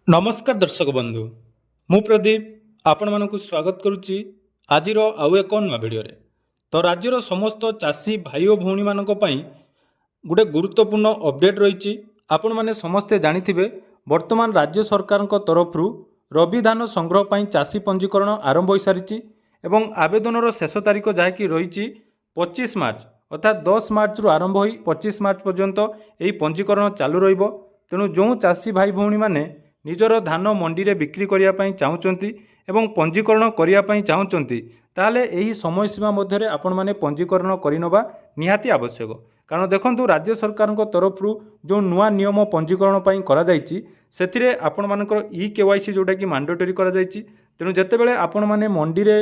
नमस्कार दर्शक बंधु मु प्रदीप आपण मानक स्वागत करुच्ची आजिर आउ एक नुआ भिडियो तो राज्यर समस्त चाषी भाई और भौणी मानक पई गोटे गुरुत्वपूर्ण अपडेट रही आपण माने समस्ते जानिथिबे वर्तमान राज्य सरकार तरफ रबी धान संग्रह पई चाषी पंजीकरण आरंभ हो सारी एवं आवेदनर शेष तारीख जहाँकि रही 25 मार्च अर्थात 10 मार्च रु आरंभ हो 25 मार्च पर्यंत यही पंजीकरण चालू रहिबो। तेणु जो चाषी भाई भौणी माने निजर धान मंडी रे बिक्री करने चाहूँगी एवं पंजीकरण करने चाहूँगी ताले यही समय सीमा मध्य आपण मैंने पंजीकरण करनवा निहाती आवश्यक। कारण देखंतु राज्य सरकार तरफ जो नुआ नियम पंजीकरण करा जायछि सेथिरे आपण मानकर केवाईसी जोटा कि मैंडेटरी करा जायछि। तेणु जेतेबेले आपण माने मंडी रे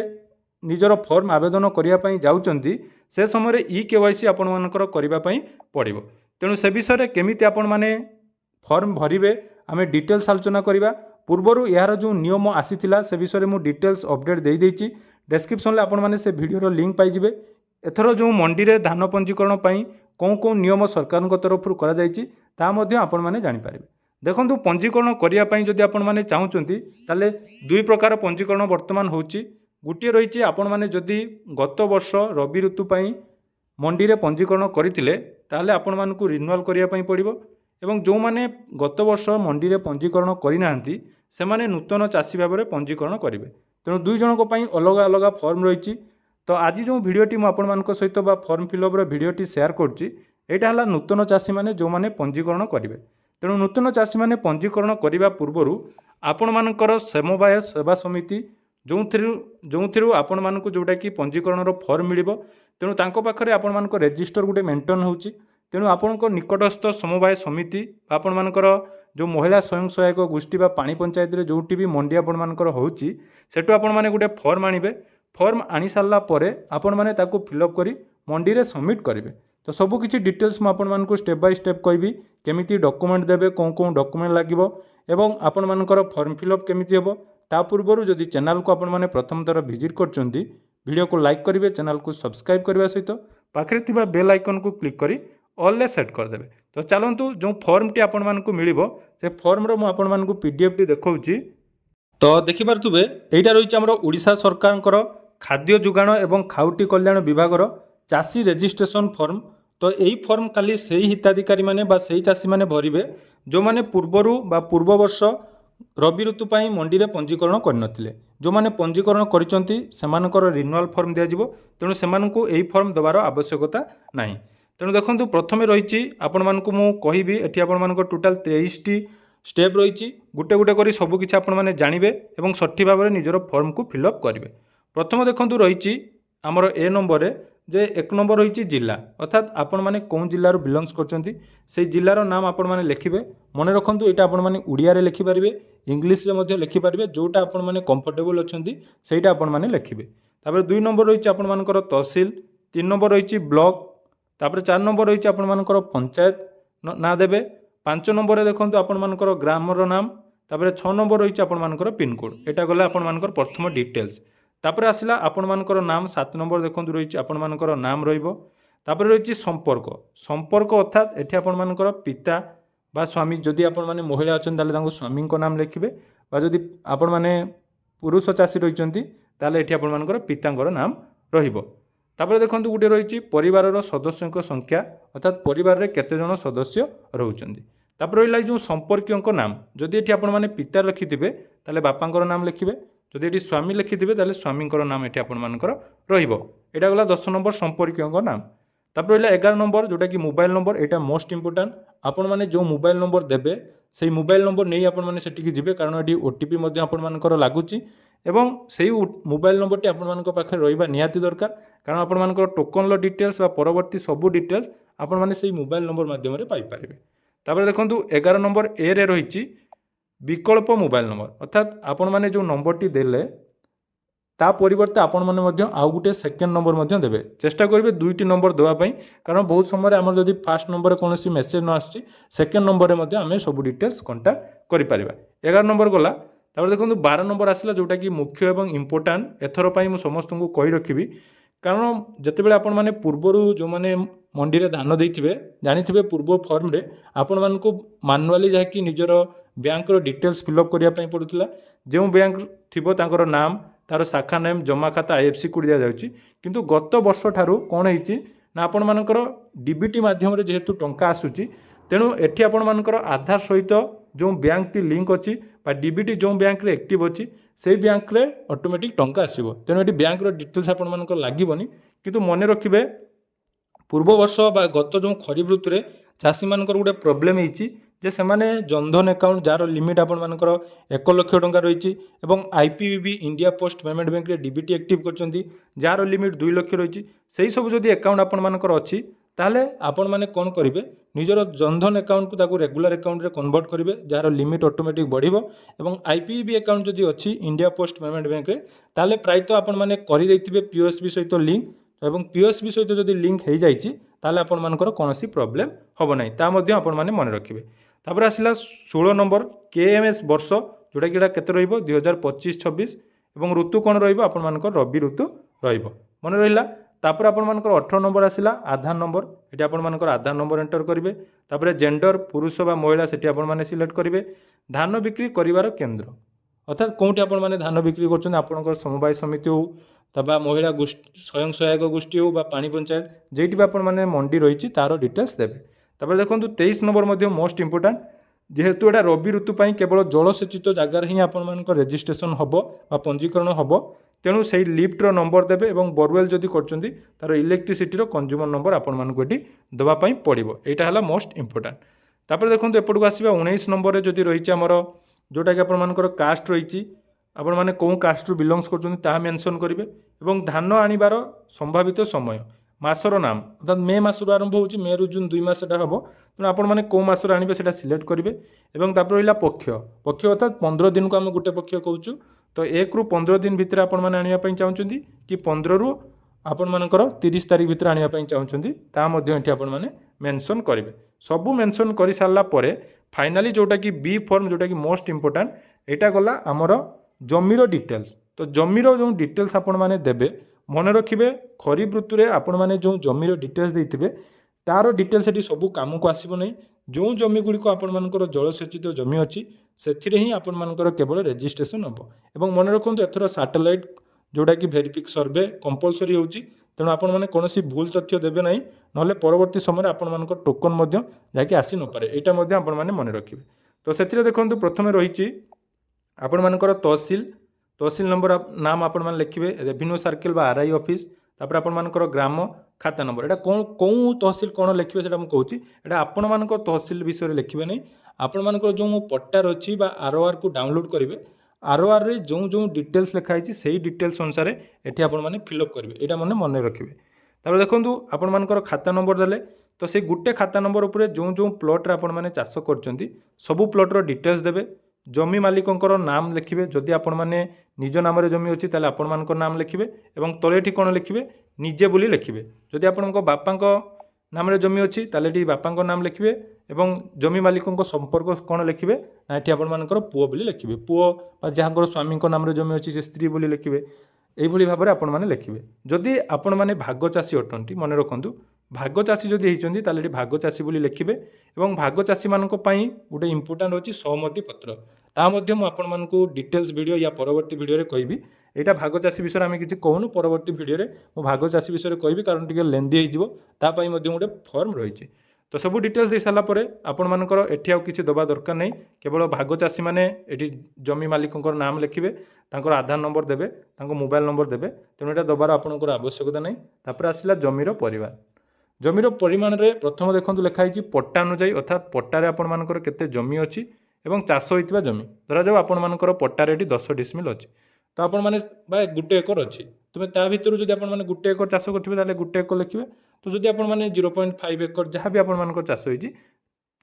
निजर फॉर्म आवेदन करने जाउचंती से समय केवाईसी आपण मानकर करबा पई पड़िबो। तेणु से विषय केमिति आपण माने फॉर्म भरिबे आमे डिटेल्स आलोचना करिबा। पूर्वरु यार जो नियम आसीथिला से विषय में डिटेल्स अपडेट दे देछि डिस्क्रिप्शन ले आपण माने से वीडियो लिंक पाई जिवे। एथरो जो मंडी रे धान पंजीकरण पई कौन नियम सरकार तरफ करा जायछि ता मध्ये आपण माने जानि पारिबे। देखंतु पंजीकरण करिया पई जदि आपण माने चाहूचंती ताले दुई प्रकार पंजीकरण वर्तमान होछि। गुटिए रहिछि आपण माने जदि गत वर्ष रबी ऋतु पई मंडी रे पंजीकरण करिथिले ताले आपण मानकु रिन्यूअल करिया पई पड़िबो एवं जो माने गत वर्ष मंडी रे पंजीकरण करिनांती से माने नूतन चाषी भाव में पंजीकरण करेंगे। तेणु दुई जनक पई अलग अलग फॉर्म रही। तो आज जो भिडियोटी मुझे सहित फॉर्म फिलअप भिडियोटी शेयर करुच्ची एटा हला नूतन चाषी माने जो माने पंजीकरण करेंगे। तेणु नूतन चाषी माने पंजीकरण करने पूर्व आपण मानकर समवाय सेवा समिति जो आपण मानक जोटा कि पंजीकरण फॉर्म मिलिबो। तेणु तांको पाखरे आपण मानक रजिस्टर गोटे मेंटेन होउची। तेणु आपण निकटस्थ समवाय समिति आपण मानकर जो महिला स्वयं सहायक गोष्ठी बा पानी पंचायत रे जोटी भी मंडी आपण मानकर होउची सेटु आपण माने गोटे फॉर्म आनिबे। फॉर्म आनी सारला परे आपण माने ताको फिलअप करी मंडी रे सबमिट करिवे। तो सब किछि डिटेल्स म आपण मानको स्टेप बाय स्टेप कहबी केमिति डॉक्यूमेंट देबे कोन डॉक्यूमेंट लागिवो एवं आपण मानकर फॉर्म फिलअप केमिति हेबो। ता पूर्वरु जदि चैनल को आपण माने प्रथम थर विजिट करचंती वीडियो को लाइक करिवे चैनल को सब्सक्राइब करबा सहित पाखरे थिबा बेल आइकन को क्लिक करी ऑल सेट करदेवे। तो चलतु जो फॉर्म टी आपण मानकु मिलिबो से फॉर्म रो मु आपण मानकु पीडीएफ टी देखौची। तो देखि पारथुबे एटा रहिछि हमरो ओडिशा सरकारकर खाद्य जुगाण एवं खाउटी कल्याण विभागर चाषी रजिस्ट्रेशन फॉर्म। तो यही फॉर्म खाली सेही हिताधिकारी माने बा सेही चाषी माने भरिबे जो माने पूर्वरु बा पूर्व वर्ष रबी ऋतु पई मंडी रे पंजीकरण करनथिले। जो माने पंजीकरण करिसंती सेमानकर रिन्यूअल फॉर्म दिया जिवो। तेणु सेमानकु एही फॉर्म दबार आवश्यकता नाही। तेणु देखो प्रथम रही आपण मानकु मु कहिबी एठी आपण मानक टोटाल 23 टी स्टेप रही गोटे गोटे करी सब किछि आपण माने जानिबे एवं सठी भाव में निजर फॉर्म को फिलअप करेंगे। प्रथम देखंतु रही आमर ए नंबर रे जे एक नंबर रही जिला अर्थात आपण माने कौन जिल्ला बिलंगस करछंती से जिल्लार नाम आपण माने लिखिबे। मने रखंतु एटा आपण माने उड़िया रे लिखि पारिबे इंग्लिश रे मध्ये लिखि पारिबे जोटा आपण माने कंफर्टेबल अछंती सेटा आपण माने लिखिबे। तापर 2 नंबर रही आपण मानकर तहसील 3 नंबर रही ब्लॉक तापर 4 नंबर रही आपण मानकर पंचायत ना देबे 5 नंबर रे देखंतु आपण मानकर ग्रामर नाम तापर 6 नंबर रही आपण मानकर पिन कोड एटा गला आपण मानकर प्रथम डिटेल्स। तापर आसिला आपण मानकर नाम 7 नंबर देखंतु रही आपण मानकर नाम रहिबो। तापर रही संपर्क अर्थात एठी आपण मानकर पिता बा स्वामी जदि आपण माने महिला अछन ताले तांको स्वामी को नाम लिखिबे बा जदि आपण माने पुरुष चाषी रहिचंती ताले एठी आपण मानकर पितांकर नाम रहिबो। तापर देखंतु गुटे रही परिवार सदस्यों संख्या अर्थात परिवार रे केते जन सदस्य रहउचंदी। तापर रहिला जो संपर्कियों नाम जदि एठी आपण माने पिता लिखिथिबे ताले बापांकर नाम लिखिबे जदि एठी स्वामी लिखिथिबे ताले स्वामींकर नाम एठी आपण मानकर रहिबो। एटा गला 10 नंबर संपर्कियों नाम। तापर रहिला 11 नंबर जोटा कि मोबाइल नंबर एटा मोस्ट इंपोर्टेंट आपण माने जो मोबाइल नंबर देबे सेही मोबाइल नंबर नहीं आपण माने सेठी कि जिवे कारण एठी ओटीपी मध्ये आपण मानकर लागुची एवं सेही मोबाइल नंबर टी आपण मानकर पाखे रहिबा निहाती दरकार कारण आपण मानकर टोकन लो डिटेल्स बा परवर्ती सबु डिटेल्स आपण माने सेही मोबाइल नंबर माध्यम रे पाई पारिबे। तापर देखंतु 11 नंबर ए रे रहिची विकल्प मोबाइल नंबर अर्थात आपण माने जो नंबर टी देले ता परिवर्ते आपण माने मध्य आउ गुटे सेकंड नंबर मध्य देबे। चेष्टा करिवे दुईटी नंबर देवा पई कारण बहुत समय हमर जदि फर्स्ट नंबर कोनोसी मेसेज न आछि सेकंड नंबर रे मध्य हमें सब डिटेल्स कांटेक्ट करि परिबा। 11 नंबर गला। तापर देखंतु 12 नंबर आसिला जोटा कि मुख्य एवं इंपोर्टेंट एथर पई मु समस्त को कहि रखिबी कारण जेतेबेले आपण माने पूर्वरु जो माने मंडी रे धान देइथिबे जानिथिबे पूर्व फॉर्म रे आपण मानको मानुअली जाकी निजर ବ୍ୟାଙ୍କର ଡିଟେଲ୍ସ ଫିଲ୍ଅପ୍ କରିବା ପାଇଁ ପଡ଼ୁଥିଲା। ଯେଉଁ ବ୍ୟାଙ୍କ ଥିବ ତାଙ୍କର ନାମ, ତାର ଶାଖା ନେମ୍, ଜମା ଖାତା, IFSC କୋଡ଼ ଦିଆଯାଉଛି। କିନ୍ତୁ ଗତ ବର୍ଷ ଠାରୁ କ'ଣ ହେଇଛି ନା ଆପଣମାନଙ୍କର DBT ମାଧ୍ୟମରେ ଯେହେତୁ ଟଙ୍କା ଆସୁଛି, ତେଣୁ ଏଠି ଆପଣମାନଙ୍କର ଆଧାର ସହିତ ଯେଉଁ ବ୍ୟାଙ୍କଟି ଲିଙ୍କ ଅଛି ବା DBT ଯେଉଁ ବ୍ୟାଙ୍କରେ ଆକ୍ଟିଭ୍ ଅଛି ସେଇ ବ୍ୟାଙ୍କରେ ଅଟୋମେଟିକ୍ ଟଙ୍କା ଆସିବ। ତେଣୁ ଏଠି ବ୍ୟାଙ୍କର ଡିଟେଲ୍ସ ଆପଣମାନଙ୍କର ଲାଗିବନି। କିନ୍ତୁ ମନେ ରଖିବେ ପୂର୍ବ ବର୍ଷ ବା ଗତ ଯେଉଁ ଖରିଫ ଋତୁରେ ଚାଷୀମାନଙ୍କର ଗୋଟେ ପ୍ରୋବ୍ଲେମ୍ ହେଇଛି ଯେ ସେମାନେ ଜନଧନ ଆକାଉଣ୍ଟ ଯାହାର ଲିମିଟ୍ ଆପଣମାନଙ୍କର 1 ଲକ୍ଷ ଟଙ୍କା ରହିଛି ଏବଂ IPPB ଇଣ୍ଡିଆ ପୋଷ୍ଟ ପେମେଣ୍ଟ ବ୍ୟାଙ୍କରେ DBT ଆକ୍ଟିଭ୍ କରିଛନ୍ତି ଯାହାର ଲିମିଟ୍ 2 ଲକ୍ଷ ରହିଛି, ସେହି ସବୁ ଯଦି ଆକାଉଣ୍ଟ ଆପଣମାନଙ୍କର ଅଛି ତାହେଲେ ଆପଣମାନେ କ'ଣ କରିବେ, ନିଜର ଜନଧନ ଆକାଉଣ୍ଟକୁ ତାକୁ ରେଗୁଲାର ଆକାଉଣ୍ଟରେ କନଭର୍ଟ କରିବେ ଯାହାର ଲିମିଟ୍ ଅଟୋମେଟିକ୍ ବଢ଼ିବ। ଏବଂ IPPB ଆକାଉଣ୍ଟ ଯଦି ଅଛି ଇଣ୍ଡିଆ ପୋଷ୍ଟ ପେମେଣ୍ଟ ବ୍ୟାଙ୍କରେ ତାହେଲେ ପ୍ରାୟତଃ ଆପଣମାନେ କରିଦେଇଥିବେ POSB ସହିତ ଲିଙ୍କ, ଏବଂ POSB ସହିତ ଯଦି ଲିଙ୍କ ହେଇଯାଇଛି ତାହେଲେ ଆପଣମାନଙ୍କର କୌଣସି ପ୍ରୋବ୍ଲେମ୍ ହେବ ନାହିଁ, ତା ମଧ୍ୟ ଆପଣମାନେ ମନେ ରଖିବେ। ତାପରେ ଆସିଲା 16 ନମ୍ବର KMS ବର୍ଷ, ଯେଉଁଟାକି ଏଇଟା କେତେ ରହିବ 2025-26 ଏବଂ ଋତୁ କ'ଣ ରହିବ ଆପଣମାନଙ୍କର ରବି ଋତୁ ରହିବ, ମନେ ରହିଲା। ତାପରେ ଆପଣମାନଙ୍କର 18 ନମ୍ବର ଆସିଲା ଆଧାର ନମ୍ବର, ଏଠି ଆପଣମାନଙ୍କର ଆଧାର ନମ୍ବର ଏଣ୍ଟର କରିବେ। ତାପରେ ଜେଣ୍ଡର ପୁରୁଷ ବା ମହିଳା ସେଠି ଆପଣମାନେ ସିଲେକ୍ଟ କରିବେ। ଧାନ ବିକ୍ରି କରିବାର କେନ୍ଦ୍ର ଅର୍ଥାତ୍ କେଉଁଠି ଆପଣମାନେ ଧାନ ବିକ୍ରି କରୁଛନ୍ତି, ଆପଣଙ୍କର ସମବାୟ ସମିତି ହେଉ ବା ମହିଳା ଗୋଷ୍ଠୀ ସ୍ୱୟଂ ସହାୟକ ଗୋଷ୍ଠୀ ହେଉ ବା ପାଣି ପଞ୍ଚାୟତ যেইটি ବି ଆପଣମାନେ ମଣ୍ଡି ରହିଛି ତାର ଡିଟେଲ୍ସ ଦେବେ। ତାପରେ ଦେଖନ୍ତୁ 23 ନମ୍ବର ମଧ୍ୟ ମୋଷ୍ଟ ଇମ୍ପୋର୍ଟାଣ୍ଟ, ଯେହେତୁ ଏଇଟା ରବି ଋତୁ ପାଇଁ କେବଳ ଜଳସେଚିତ ଜାଗାରେ ହିଁ ଆପଣମାନଙ୍କ ରେଜିଷ୍ଟ୍ରେସନ ହେବ ବା ପଞ୍ଜୀକରଣ ହେବ, ତେଣୁ ସେଇ ଲିଫ୍ଟର ନମ୍ବର ଦେବେ ଏବଂ ବୋରୱେଲ୍ ଯଦି କରୁଛନ୍ତି ତାର ଇଲେକ୍ଟ୍ରିସିଟିର କନଜ୍ୟୁମର ନମ୍ବର ଆପଣମାନଙ୍କୁ ଏଠି ଦେବା ପାଇଁ ପଡ଼ିବ। ଏଇଟା ହେଲା ମୋଷ୍ଟ ଇମ୍ପୋର୍ଟାଣ୍ଟ। ତାପରେ ଦେଖନ୍ତୁ ଏପଟକୁ ଆସିବା 19 ନମ୍ବରରେ ଯଦି ରହିଛି ଆମର ଯେଉଁଟାକି ଆପଣମାନଙ୍କର କାଷ୍ଟ ରହିଛି, ଆପଣମାନେ କେଉଁ କାଷ୍ଟରୁ ବିଲଙ୍ଗସ୍ କରୁଛନ୍ତି ତାହା ମେନସନ୍ କରିବେ ଏବଂ ଧାନ ଆଣିବାର ସମ୍ଭାବିତ ସମୟ, ମାସର ନାମ ଅର୍ଥାତ୍ ମେ ମାସରୁ ଆରମ୍ଭ ହେଉଛି, ମେରୁ ଜୁନ୍ 2 ମାସ ସେଟା ହେବ, ତେଣୁ ଆପଣମାନେ କେଉଁ ମାସରେ ଆଣିବେ ସେଟା ସିଲେକ୍ଟ କରିବେ। ଏବଂ ତାପରେ ରହିଲା ପକ୍ଷ ଅର୍ଥାତ୍ 15 ଦିନକୁ ଆମେ ଗୋଟେ ପକ୍ଷ କହୁଛୁ, ତ 1ରୁ 15 ଦିନ ଭିତରେ ଆପଣମାନେ ଆଣିବା ପାଇଁ ଚାହୁଁଛନ୍ତି କି 15ରୁ ଆପଣମାନଙ୍କର 30 ତାରିଖ ଭିତରେ ଆଣିବା ପାଇଁ ଚାହୁଁଛନ୍ତି, ତାହା ମଧ୍ୟ ଏଠି ଆପଣମାନେ ମେନସନ୍ କରିବେ। ସବୁ ମେନସନ୍ କରିସାରିଲା ପରେ ଫାଇନାଲି ଯେଉଁଟାକି B ଫର୍ମ, ଯେଉଁଟାକି ମୋଷ୍ଟ ଇମ୍ପୋର୍ଟାଣ୍ଟ, ଏଇଟା ଗଲା ଆମର ଜମିର ଡିଟେଲ୍ସ। ତ ଜମିର ଯେଉଁ ଡିଟେଲ୍ସ ଆପଣମାନେ ଦେବେ, ମନେ ରଖିବେ ଖରିଫ ଋତୁରେ ଆପଣମାନେ ଯେଉଁ ଜମିର ଡିଟେଲ୍ସ ଦେଇଥିବେ ତାର ଡିଟେଲ୍ସ ଏଠି ସବୁ କାମକୁ ଆସିବ ନାହିଁ। ଯେଉଁ ଜମିଗୁଡ଼ିକ ଆପଣମାନଙ୍କର ଜଳସେଚିତ ଜମି ଅଛି ସେଥିରେ ହିଁ ଆପଣମାନଙ୍କର କେବଳ ରେଜିଷ୍ଟ୍ରେସନ ହେବ। ଏବଂ ମନେ ରଖନ୍ତୁ ଏଥର ସାଟେଲାଇଟ୍ ଯେଉଁଟାକି ଭେରିଫିକ୍ ସର୍ଭେ କମ୍ପଲସରି ହେଉଛି, ତେଣୁ ଆପଣମାନେ କୌଣସି ଭୁଲ ତଥ୍ୟ ଦେବେ ନାହିଁ, ନହେଲେ ପରବର୍ତ୍ତୀ ସମୟରେ ଆପଣମାନଙ୍କ ଟୋକନ ମଧ୍ୟ ଯାଇକି ଆସି ନପାରେ, ଏଇଟା ମଧ୍ୟ ଆପଣମାନେ ମନେ ରଖିବେ। ତ ସେଥିରେ ଦେଖନ୍ତୁ ପ୍ରଥମେ ରହିଛି ଆପଣମାନଙ୍କର ତହସିଲ ନମ୍ବର ନାମ ଆପଣମାନେ ଲେଖିବେ, ରେଭିନ୍ୟୁ ସାର୍କେଲ ବା RI ଅଫିସ୍, ତାପରେ ଆପଣମାନଙ୍କର ଗ୍ରାମ ଖାତା ନମ୍ବର। ଏଇଟା କେଉଁ ତହସିଲ କ'ଣ ଲେଖିବେ ସେଟା ମୁଁ କହୁଛି, ଏଇଟା ଆପଣମାନଙ୍କ ତହସିଲ ବିଷୟରେ ଲେଖିବେ ନାହିଁ। ଆପଣମାନଙ୍କର ଯେଉଁ ପଟ୍ଟାର ଅଛି ବା RORକୁ ଡାଉନଲୋଡ଼ କରିବେ, RORରେ ଯେଉଁ ଡିଟେଲ୍ସ ଲେଖା ହେଇଛି ସେଇ ଡିଟେଲ୍ସ ଅନୁସାରେ ଏଠି ଆପଣମାନେ ଫିଲ୍ଅପ୍ କରିବେ, ଏଇଟା ମନେ ରଖିବେ। ତାପରେ ଦେଖନ୍ତୁ ଆପଣମାନଙ୍କର ଖାତା ନମ୍ବର ଦେଲେ, ତ ସେଇ ଗୋଟେ ଖାତା ନମ୍ବର ଉପରେ ଯେଉଁ ପ୍ଲଟ୍ରେ ଆପଣମାନେ ଚାଷ କରୁଛନ୍ତି ସବୁ ପ୍ଲଟ୍ର ଡିଟେଲ୍ସ ଦେବେ। ଜମି ମାଲିକଙ୍କର ନାମ ଲେଖିବେ, ଯଦି ଆପଣମାନେ ନିଜ ନାମରେ ଜମି ଅଛି ତାହେଲେ ଆପଣମାନଙ୍କର ନାମ ଲେଖିବେ ଏବଂ ତଳେ ଏଠି କ'ଣ ଲେଖିବେ, ନିଜେ ବୋଲି ଲେଖିବେ। ଯଦି ଆପଣଙ୍କ ବାପାଙ୍କ ନାମରେ ଜମି ଅଛି ତାହେଲେ ଏଠି ବାପାଙ୍କ ନାମ ଲେଖିବେ ଏବଂ ଜମି ମାଲିକଙ୍କ ସମ୍ପର୍କ କ'ଣ ଲେଖିବେ ନା ଏଠି ଆପଣମାନଙ୍କର ପୁଅ ବୋଲି ଲେଖିବେ, ପୁଅ ବା ଯାହାଙ୍କର ସ୍ୱାମୀଙ୍କ ନାମରେ ଜମି ଅଛି ସେ ସ୍ତ୍ରୀ ବୋଲି ଲେଖିବେ। এইଭଳି ଭାବରେ ଆପଣମାନେ ଲେଖିବେ। ଯଦି ଆପଣମାନେ ଭାଗ ଚାଷୀ ଅଟନ୍ତି, ମନେ ରଖନ୍ତୁ ଭାଗ ଚାଷୀ ଯଦି ହେଇଛନ୍ତି ତାହେଲେ ଏଠି ଭାଗ ଚାଷୀ ବୋଲି ଲେଖିବେ ଏବଂ ଭାଗ ଚାଷୀମାନଙ୍କ ପାଇଁ ଗୋଟେ ଇମ୍ପୋର୍ଟାଣ୍ଟ ହେଉଛି ସହମତି ପତ୍ର, ତାହା ମଧ୍ୟ ମୁଁ ଆପଣମାନଙ୍କୁ ଡିଟେଲ୍ସ ଭିଡ଼ିଓ ୟା ପରବର୍ତ୍ତୀ ଭିଡ଼ିଓରେ କହିବି। ଏଇଟା ଭାଗ ଚାଷୀ ବିଷୟରେ ଆମେ କିଛି କହୁନୁ, ପରବର୍ତ୍ତୀ ଭିଡ଼ିଓରେ ମୁଁ ଭାଗ ଚାଷୀ ବିଷୟରେ କହିବି କାରଣ ଟିକେ ଲେନ୍ଦି ହେଇଯିବ, ତା ପାଇଁ ମଧ୍ୟ ଗୋଟେ ଫର୍ମ ରହିଛି। ତ ସବୁ ଡିଟେଲ୍ସ ଦେଇସାରିଲା ପରେ ଆପଣମାନଙ୍କର ଏଠି ଆଉ କିଛି ଦେବା ଦରକାର ନାହିଁ, କେବଳ ଭାଗ ଚାଷୀମାନେ ଏଠି ଜମି ମାଲିକଙ୍କର ନାମ ଲେଖିବେ, ତାଙ୍କର ଆଧାର ନମ୍ବର ଦେବେ, ତାଙ୍କ ମୋବାଇଲ ନମ୍ବର ଦେବେ, ତେଣୁ ଏଇଟା ଦେବାର ଆପଣଙ୍କର ଆବଶ୍ୟକତା ନାହିଁ। ତାପରେ ଆସିଲା ଜମିର ପରିମାଣ। ଜମିର ପରିମାଣରେ ପ୍ରଥମ ଦେଖନ୍ତୁ ଲେଖା ହେଇଛି ପଟ୍ଟା ଅନୁଯାୟୀ, ଅର୍ଥାତ୍ ପଟ୍ଟାରେ ଆପଣମାନଙ୍କର କେତେ ଜମି ଅଛି ଏବଂ ଚାଷ ହୋଇଥିବା ଜମି। ଧରାଯାଉ ଆପଣମାନଙ୍କର ପଟ୍ଟାରେ ଏଠି 10 ଡିସମିଲ୍ ଅଛି, ତ ଆପଣମାନେ ବା 1 ଏକର ଅଛି, ତୁମେ ତା ଭିତରୁ ଯଦି ଆପଣମାନେ 1 ଏକର ଚାଷ କରିଥିବେ ତାହେଲେ 1 ଏକର ଲେଖିବେ। ତ ଯଦି ଆପଣମାନେ 0.5 ଏକର ଯାହା ବି ଆପଣମାନଙ୍କର ଚାଷ ହେଇଛି,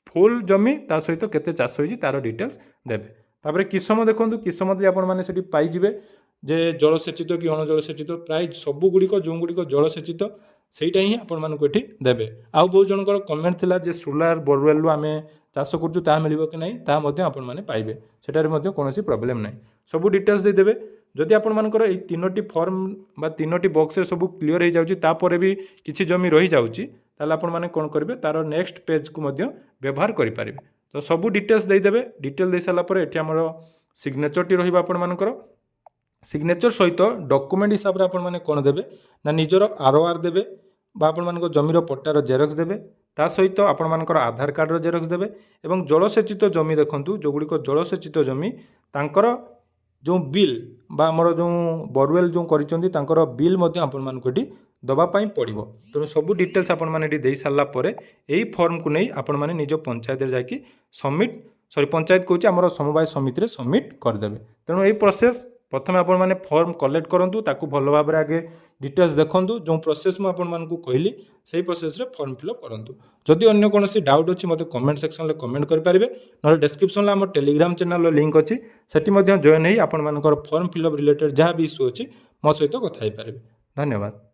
ଫୁଲ୍ ଜମି ତା ସହିତ କେତେ ଚାଷ ହେଇଛି ତାର ଡିଟେଲ୍ସ ଦେବେ। ତାପରେ କିସମ ଦେଖନ୍ତୁ, କିସମରେ ଆପଣମାନେ ସେଠି ପାଇଯିବେ ଯେ ଜଳସେଚିତ କି ଅଣଜଳସେଚିତ, ପ୍ରାୟ ସବୁଗୁଡ଼ିକ ଯେଉଁଗୁଡ଼ିକ ଜଳସେଚିତ ସେଇଟା ହିଁ ଆପଣମାନଙ୍କୁ ଏଠି ଦେବେ। ଆଉ ବହୁତ ଜଣଙ୍କର କମେଣ୍ଟ ଥିଲା ଯେ ସୋଲାର ବୋରୱେଲ୍ରୁ ଆମେ ଚାଷ କରୁଛୁ ତାହା ମିଳିବ କି ନାହିଁ, ତାହା ମଧ୍ୟ ଆପଣମାନେ ପାଇବେ, ସେଠାରେ ମଧ୍ୟ କୌଣସି ପ୍ରୋବ୍ଲେମ୍ ନାହିଁ, ସବୁ ଡିଟେଲ୍ସ ଦେଇଦେବେ। ଯଦି ଆପଣମାନଙ୍କର ଏଇ 3ଟି ଫର୍ମ ବା 3ଟି ବକ୍ସରେ ସବୁ କ୍ଲିଅର ହେଇଯାଉଛି, ତାପରେ ବି କିଛି ଜମି ରହିଯାଉଛି, ତାହେଲେ ଆପଣମାନେ କ'ଣ କରିବେ, ତାର ନେକ୍ସଟ ପେଜ୍କୁ ମଧ୍ୟ ବ୍ୟବହାର କରିପାରିବେ। तो सबू डिटेल्स देदेवे डिटेल दे सारा पर ये आमर सिग्नेचरटी रहा आपर सिग्नेचर सहित डॉक्यूमेंट हिसाब से आपण मैंने कौन देवे ना निजर आरओआर देवे आपण जमीर पट्टार जेरक्स देवे ता सहित आपण मानकर आधार कार्डर जेरक्स देवे एवं जलसेचित जमी देखंतु जो गुड़िक जलसेचित जमी तांकर जो बिल बा आमर जो बोरवेल जो करिसेंती तांकर बिल मध्य आपण मानक एटी दबा पई पड़िबो। तेणु सब डिटेल्स आपण माने एटी देई सारला परे एई फॉर्म को नहीं आपण माने निज पंचायत रे जाकी सबमिट पंचायत कहूँ आमर समवाय समिति रे सबमिट करदेवे। तेणु एई प्रोसेस प्रथम आपण माने फॉर्म कलेक्ट करंतु ताकू भल भाव आगे डिटेल्स देखंतु जो प्रोसेस मु आपण मानकू कहली सेही प्रोसेस रे फॉर्म फिलअप करंतु। जदि अन्य कोनोसी डाउट अछि मते कमेंट सेक्शन रे कमेंट करि पारिबे न डिस्क्रिप्शन ला हमर टेलीग्राम चैनल रो लिंक अछि सेठी मध्ये जॉइन हेई आपण मानकर फॉर्म फिलअप रिलेटेड जहाँ भी इश्यू अछि मो सहित कथा हेई पारिबे। धन्यवाद।